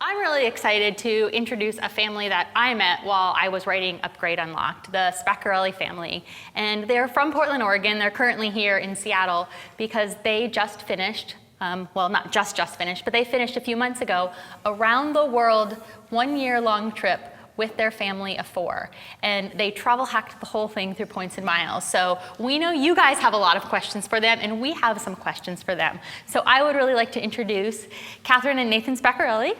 I'm really excited to introduce a family that I met while I was writing Upgrade Unlocked, the Spaccarelli family. And they're from Portland, Oregon. They're currently here in Seattle because they just finished, well, not just finished, but they finished a few months ago, a round the world 1-year-long trip with their family of 4. And they travel hacked the whole thing through points and miles. So we know you guys have a lot of questions for them, and we have some questions for them. So I would really like to introduce Catherine and Nathan Spaccarelli.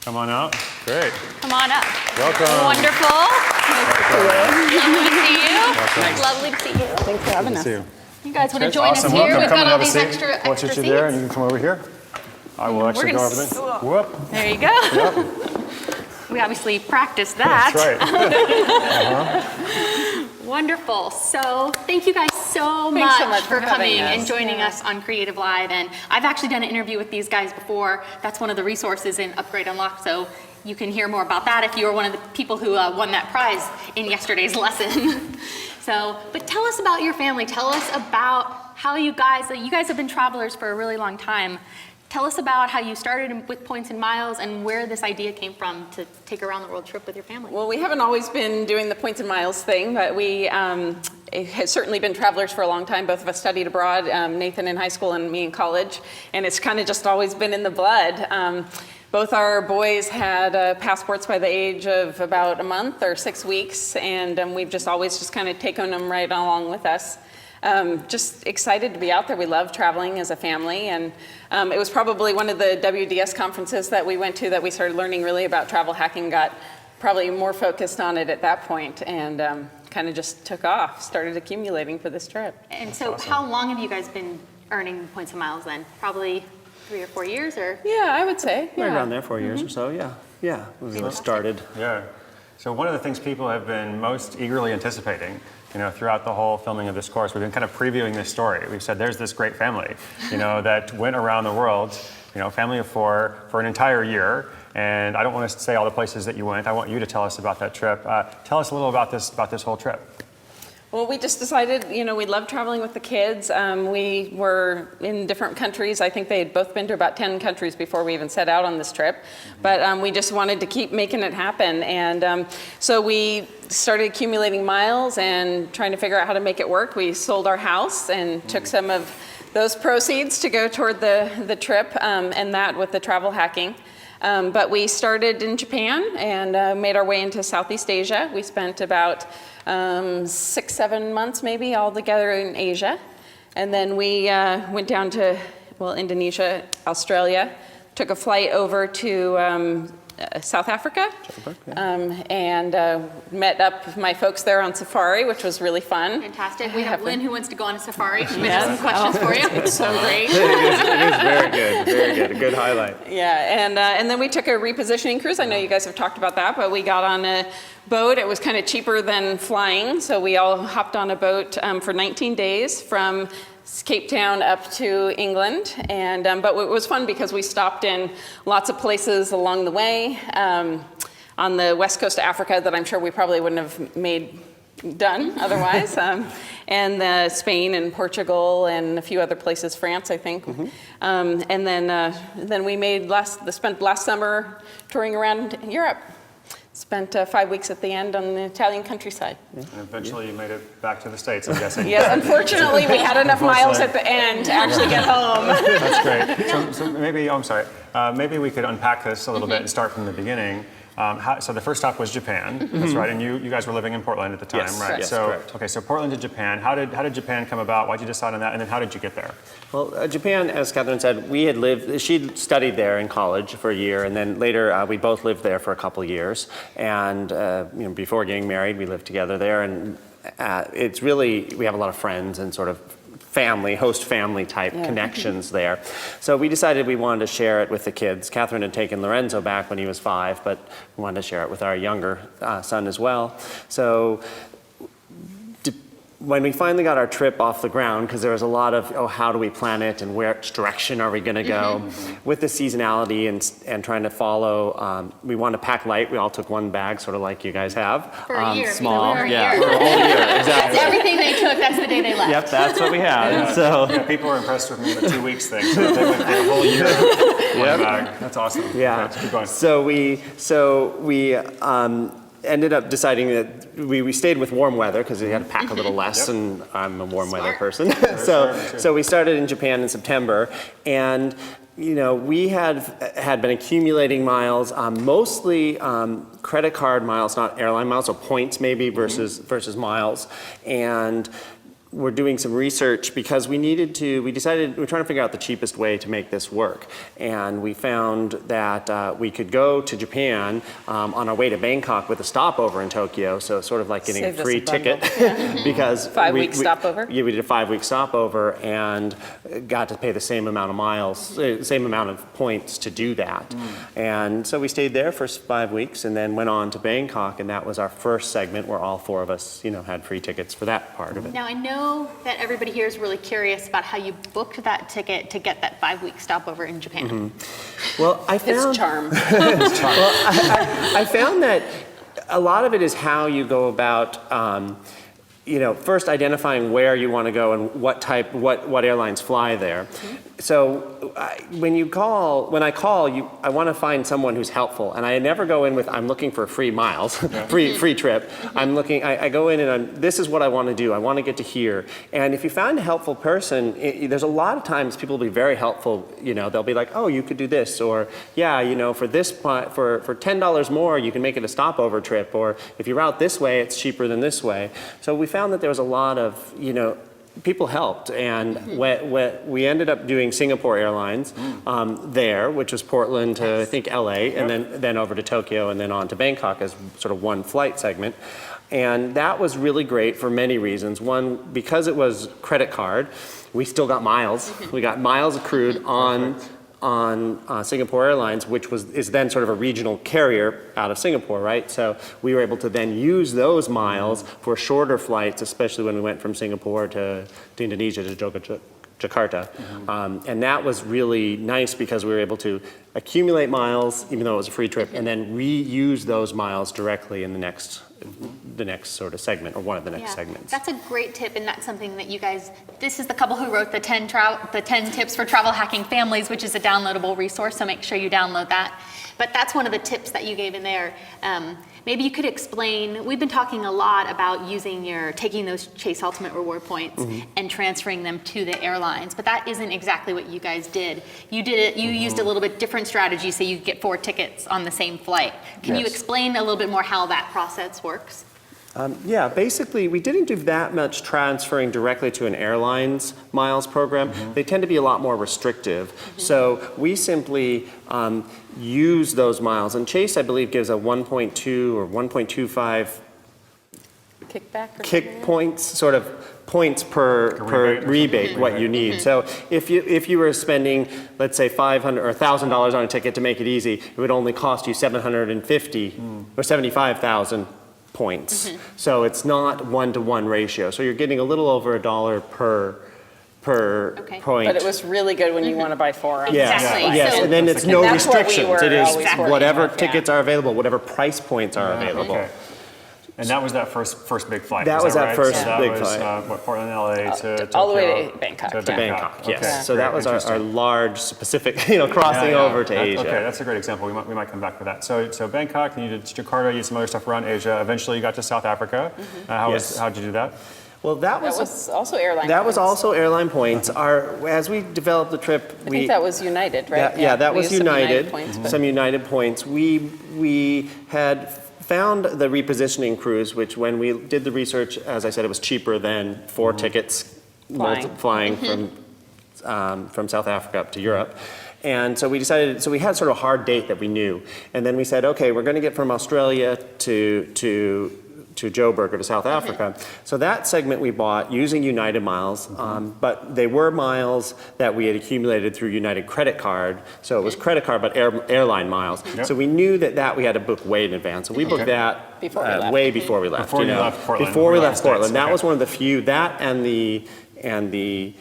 Come on out. Great. Come on up. Welcome. Wonderful. Lovely to see you. Welcome. Lovely to see you. Thanks for having us. You guys want to join Awesome. us here? Welcome. We've Come got and all have a these seat. extra We'll sit seats. you there, and you can come over here. I will actually go over there. Whoop. There you go. Yep. We obviously practiced that. That's right. Wonderful. So thank you guys so Thanks much, so much for for coming having us. and joining us on CreativeLive. And I've actually done an interview with these guys before. That's one of the resources in Upgrade Unlocked. So you can hear more about that if you were one of the people who won that prize in yesterday's lesson. But tell us about your family. Tell us about how you guys have been travelers for a really long time. Tell us about how you started with Points and Miles and where this idea came from to take a around the world trip with your family. Well, we haven't always been doing the points and miles thing, but we have certainly been travelers for a long time. Both of us studied abroad, Nathan in high school and me in college, and it's kind of just always been in the blood. Both our boys had passports by the age of about a month or 6 weeks, and we've just always just kind of taken them right along with us. Just excited to be out there. We love traveling as a family, and it was probably one of the WDS conferences that we went to that we started learning really about travel hacking, got probably more focused on it at that point, and kind of just took off, started accumulating for this trip. And so awesome. How long have you guys been earning Points and Miles then? Probably 3 or 4 years, or? Yeah, I would say. Right around there, 4 years or so, yeah. Yeah, we started. Yeah. So one of the things people have been most eagerly anticipating, throughout the whole filming of this course, we've been kind of previewing this story. We've said there's this great family, that went around the world, family of 4 for an entire year. And I don't want to say all the places that you went. I want you to tell us about that trip. Tell us a little about this whole trip. Well, we just decided, we love traveling with the kids. We were in different countries. I think they had both been to about 10 countries before we even set out on this trip. But we just wanted to keep making it happen. And so we started accumulating miles and trying to figure out how to make it work. We sold our house and took some of those proceeds to go toward the trip, and that with the travel hacking. But we started in Japan and made our way into Southeast Asia. We spent about 6-7 months maybe all together in Asia. And then we went down to, Indonesia, Australia, took a flight over to South Africa, and met up with my folks there on safari, which was really fun. Fantastic. We have Lynn who wants to go on a safari. She might have some questions for you. It's so great. It is very good, a good highlight. Yeah, and then we took a repositioning cruise. I know you guys have talked about that, but we got on a boat. It was kind of cheaper than flying, so we all hopped on a boat for 19 days from Cape Town up to England, and but it was fun because we stopped in lots of places along the way on the west coast of Africa that I'm sure we probably wouldn't have done otherwise, and Spain and Portugal and a few other places, France I think, and then we spent last summer touring around Europe. Spent 5 weeks at the end on the Italian countryside. And eventually you made it back to the States, I'm guessing. Yes, unfortunately we had enough miles at the end to actually get home. That's great. So maybe, maybe we could unpack this a little bit and start from the beginning. So the first stop was Japan, that's right, and you guys were living in Portland at the time, yes, right? Yes, so correct. Okay, so Portland to Japan. How did Japan come about? Why'd you decide on that? And then how did you get there? Well, Japan, as Catherine said, she studied there in college for a year, and then later we both lived there for a couple of years. And before getting married, we lived together there, and it's really, we have a lot of friends and sort of host family type connections there. So we decided we wanted to share it with the kids. Catherine had taken Lorenzo back when he was 5, but we wanted to share it with our younger son as well. So when we finally got our trip off the ground, because there was a lot of, how do we plan it and which direction are we going to go? With the seasonality and trying to follow, we wanted to pack light. We all took one bag, sort of like you guys have. For a year. Small, For a yeah, year. for a whole year, exactly. That's everything they took, that's the day they left. Yep, that's what we had. Yeah, people were impressed with me with the 2 weeks thing, so they went for a whole year. flying back. That's awesome. Yeah. Okay, let's keep going. So we ended up deciding that we stayed with warm weather because we had to pack a little less, and I'm a warm weather person. So we started in Japan in September, and we had been accumulating miles, mostly credit card miles, not airline miles, so points maybe versus miles, and we're doing some research because we decided, we're trying to figure out the cheapest way to make this work. And we found that we could go to Japan on our way to Bangkok with a stopover in Tokyo, so sort of like getting Saved a us free a bundle. ticket. Because 5-week stopover? Yeah, we did a 5-week stopover and got to pay the same amount of miles, same amount of points to do that. And so we stayed there for 5 weeks and then went on to Bangkok, and that was our first segment where all 4 of us, had free tickets for that part of it. Now, I know that everybody here is really curious about how you booked that ticket to get that 5-week stopover in Japan. Well, I found It's charm. I found that a lot of it is how you go about, first identifying where you want to go and what airlines fly there. So when I call, I want to find someone who's helpful, and I never go in with I'm looking for free miles, free trip. I go in and this is what I want to do. I want to get to here. And if you find a helpful person, there's a lot of times people will be very helpful. They'll be like, oh, you could do this, or yeah, for this for $10 more, you can make it a stopover trip, or if you route this way, it's cheaper than this way. So we found that there was a lot of people helped, and we ended up doing Singapore Airlines there, which was Portland to I think LA, and then over to Tokyo, and then on to Bangkok as sort of one flight segment. And that was really great for many reasons. One, because it was credit card, we still got miles. We got miles accrued on Singapore Airlines, which is then sort of a regional carrier out of Singapore, right? So we were able to then use those miles for shorter flights, especially when we went from Singapore to Indonesia to Jakarta. And that was really nice because we were able to accumulate miles, even though it was a free trip, and then reuse those miles directly in the next sort of segment, or one of the next segments. That's a great tip, and that's something that you guys, this is the couple who wrote the 10 tips for travel hacking families, which is a downloadable resource, so make sure you download that. But that's one of the tips that you gave in there. Maybe you could explain, we've been talking a lot about taking those Chase Ultimate Reward points and transferring them to the airlines, but that isn't exactly what you guys did. You used a little bit different strategy so you could get 4 tickets on the same flight. Can you explain a little bit more how that process works? Yeah, basically, we didn't do that much transferring directly to an airline's miles program. They tend to be a lot more restrictive. So we simply use those miles. And Chase, I believe, gives a 1.2 or 1.25 Kickback? Points, sort of points per rebate what you need. So if you were spending, let's say $500 or $1,000 on a ticket to make it easy, it would only cost you 750 or 75,000 points. So it's not 1-to-1 ratio. So you're getting a little over $1 per point. But it was really good when you want to buy 4 on Yes, Exactly. yes, So- and then it's no That's what we restrictions. were It is always working whatever with, yeah. tickets are available, whatever price points are available. Okay. And that was that first big flight. That is was that right? first So that big was, flight. Portland, LA to Tokyo. all the way to Bangkok, To yeah. Bangkok, yes. Okay, So that great, was our interesting. large specific, crossing over to Asia. Okay, that's a great example. We might come back to that. So Bangkok, and you did Jakarta, you did some other stuff around Asia. Eventually, you got to South Africa. Yes. How did you do that? Well, that That was also airline that was points. also airline points. As we developed the trip, I think that was United, right? that we was used some United. points, but- Some United points. We had found the repositioning cruise, which when we did the research, as I said, it was cheaper than 4 tickets flying from South Africa up to Europe. And so we decided, so we had sort of a hard date that we knew. And then we said, okay, we're going to get from Australia to Joburg or to South Africa. So that segment we bought using United miles, but they were miles that we had accumulated through United credit card. So it was credit card, but airline miles. Yep. So we knew that we had to book way in advance. So we booked that Before we left. way before we left. Before you left Portland. Before we left States, Portland. That okay. was one of the few, that and the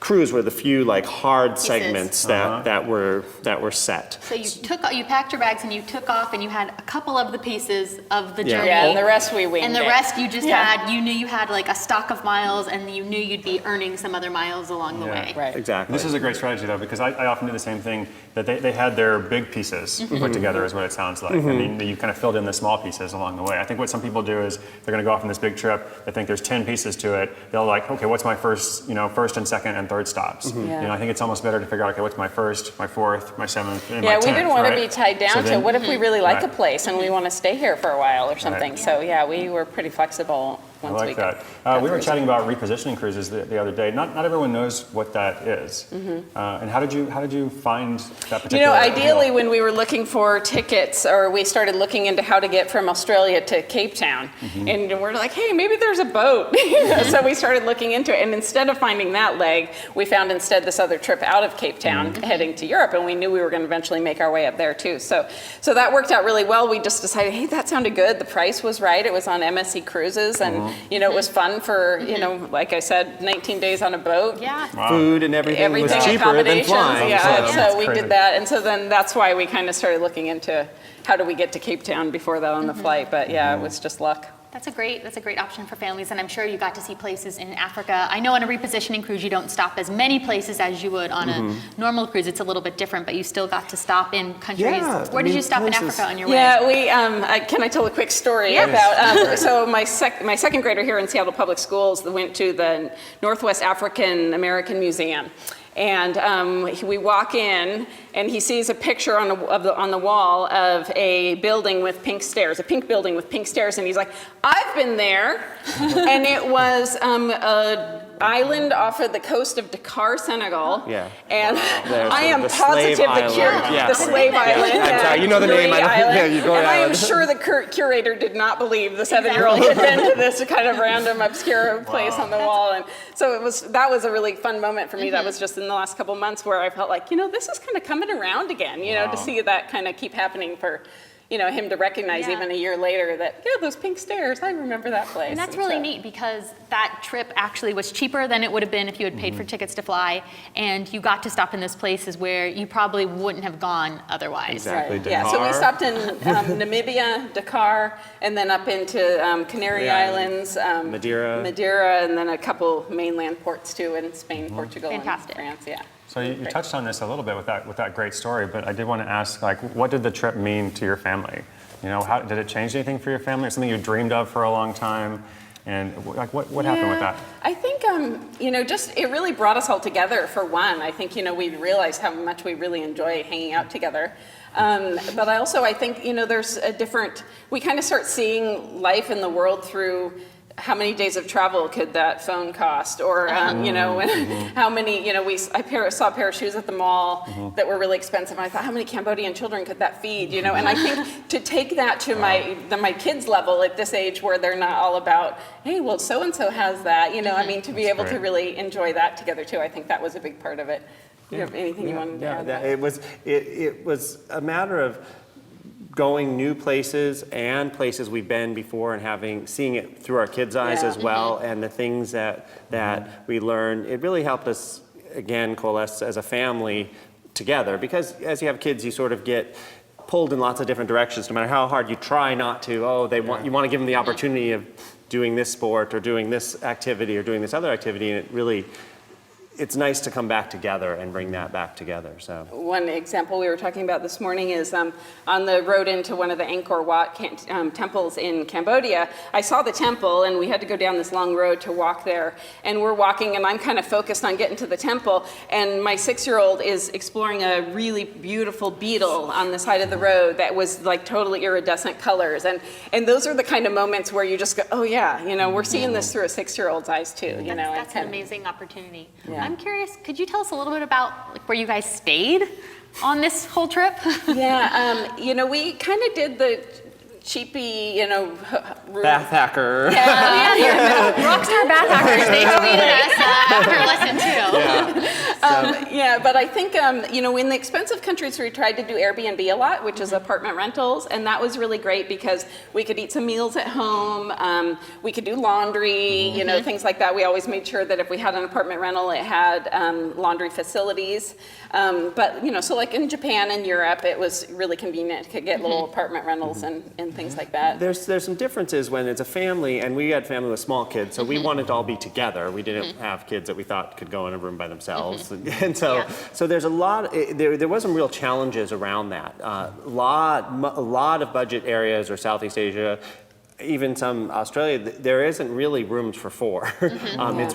cruise were the few like hard segments that were set. So you packed your bags and you took off and you had a couple of the pieces of the journey. Yeah, and the rest we winged And the it. rest you just Yeah. you knew you had like a stock of miles and you knew you'd be earning some other miles along the way. Right. Exactly. This is a great strategy though, because I often do the same thing. that they had their big pieces put together, is what it sounds like. I mean, you kind of filled in the small pieces along the way. I think what some people do is they're going to go off on this big trip. They think there's 10 pieces to it. They'll like, okay, what's my first and second and third stops? I think it's almost better to figure out, okay, what's my first, my fourth, my seventh, and my 10th, we didn't want right? to be tied down So to then- what if we really like a Right. place and we want to stay here for a while or something. So we were pretty flexible I once we like got that. We were through. chatting about repositioning cruises the other day. Not everyone knows what that is. And how did you find that particular? Ideally, deal? when we were looking for tickets, or we started looking into how to get from Australia to Cape Town, and we're like, hey, maybe there's a boat. So we started looking into it, and instead of finding that leg, we found instead this other trip out of Cape Town heading to Europe, and we knew we were going to eventually make our way up there too. So that worked out really well. We just decided, hey, that sounded good. The price was right. It was on MSC Cruises, and it was fun for like I said, 19 days on a boat. Yeah. Wow. Food and everything was cheaper than accommodations, flying. yeah. That's So we crazy. did that, and so then that's why we kind of started looking into how do we get to Cape Town before that on the flight. But yeah, it was just luck. That's a great option for families, and I'm sure you got to see places in Africa. I know on a repositioning cruise you don't stop as many places as you would on a normal cruise. It's a little bit different, but you still got to stop in countries. Yeah, Where I did mean, you stop in places- Africa on your way? Yeah, we can I tell a quick story about so my second grader here in Seattle Public Schools went to the Northwest African American Museum. And we walk in, and he sees a picture on the wall of a building with pink stairs, a pink building with pink stairs, and he's like, "I've been there," and it was an island off of the coast of Dakar, Senegal. Yeah. And There's I am the slave positive island. Yeah. the slave island. I'm sorry, you know the name. I don't- Island. yeah, you go and I am island. sure the curator did not believe the 7-year-old had been to this kind of random obscure place on the wall. And so that was a really fun moment for me. That was just in the last couple months where I felt like, this is kind of coming around again, to see that kind of keep happening for, him to recognize Yeah. even a year later that, those pink stairs, I remember that place. And that's really neat because that trip actually was cheaper than it would have been if you had paid for tickets to fly, and you got to stop in those places where you probably wouldn't have gone otherwise. Exactly. Right. Yeah, so we Dakar. stopped in Namibia, Dakar, and then up into Canary Islands, Madeira. and then a couple mainland ports too in Spain, Portugal, Fantastic. and France. Yeah. So you touched on this a little bit with that great story, but I did want to ask, what did the trip mean to your family? How did it change anything for your family? Or something you dreamed of for a long time? And what happened with that? I think, just it really brought us all together for one. I think, we realized how much we really enjoy hanging out together. But I think, there's we kind of start seeing life in the world through how many days of travel could that phone cost? Or, how many, I saw a pair of shoes at the mall that were really expensive. And I thought, how many Cambodian children could that feed? And I think to take that to my kids' level at this age where they're not all about, hey, well, so-and-so has that, to be able to great. really enjoy that together too. I think that was a big part of it. You have anything you wanted to add? It was a matter of going new places and places we've been before and seeing it through our kids' eyes as well, and the things that we learned. It really helped us, again, coalesce as a family together, because as you have kids, you sort of get pulled in lots of different directions, no matter how hard you try not to. You want to give them the opportunity of doing this sport or doing this activity or doing this other activity, and it's nice to come back together and bring that back together. So one example we were talking about this morning is on the road into one of the Angkor Wat temples in Cambodia. I saw the temple, and we had to go down this long road to walk there. And we're walking, and I'm kind of focused on getting to the temple. And my 6-year-old is exploring a really beautiful beetle on the side of the road that was like totally iridescent colors. And those are the kind of moments where you just go, oh yeah, we're seeing this through a 6-year-old's eyes too. That's an amazing opportunity. Yeah. I'm curious, could you tell us a little bit about where you guys stayed on this whole trip? Yeah, we kind of did the cheapy, room. bath hacker. Rockstar backpackers, they tweeted us after a lesson too. But I think, in the expensive countries, we tried to do Airbnb a lot, which is apartment rentals, and that was really great because we could eat some meals at home, we could do laundry, things like that. We always made sure that if we had an apartment rental, it had laundry facilities. So like in Japan and Europe, it was really convenient to get little apartment rentals and things like that. There's some differences when it's a family, and we had family with small kids, so we wanted to all be together. We didn't have kids that we thought could go in a room by themselves. animals, and so Yeah. so there's a lot. There was some real challenges around that. A lot of budget areas or Southeast Asia. Even some Australia, there isn't really rooms for four.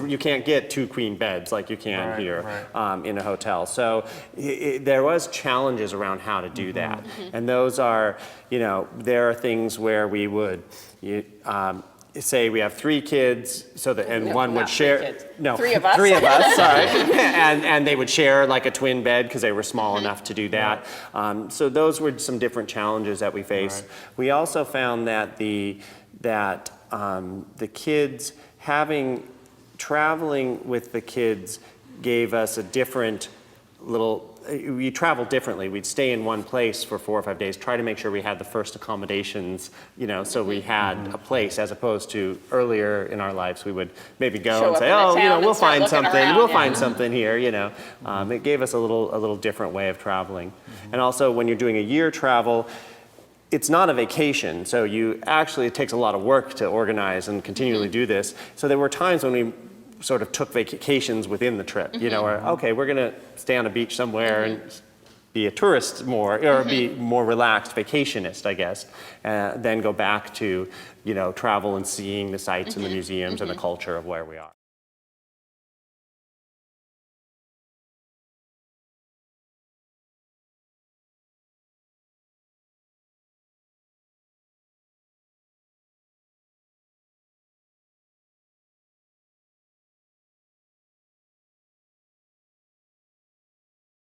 You can't get 2 queen beds like you can Right, here right. in a hotel. So there was challenges around how to do that. And those are, there are things where we would, say we have 3 kids, and No, one would not 3 share. kids. No, 3 of us. 3 of us, sorry. and they would share like a twin bed because they were small enough to do that. So those were some different challenges that we faced. Right. We also found that the kids traveling with the kids gave us a different we traveled differently. We'd stay in one place for 4 or 5 days, try to make sure we had the first accommodations, so we had a place, as opposed to earlier in our lives, we would maybe go Show and up say, in a oh, town and we'll start find looking something, around, we'll yeah. find something here, It gave us a little different way of traveling. And also, when you're doing a year travel, it's not a vacation, so it takes a lot of work to organize and continually do this. So there were times when we sort of took vacations within the trip, where, okay, we're going to stay on a beach somewhere and be a tourist more, or be more relaxed vacationist, I guess, then go back to, travel and seeing the sights and the museums and the culture of where we are.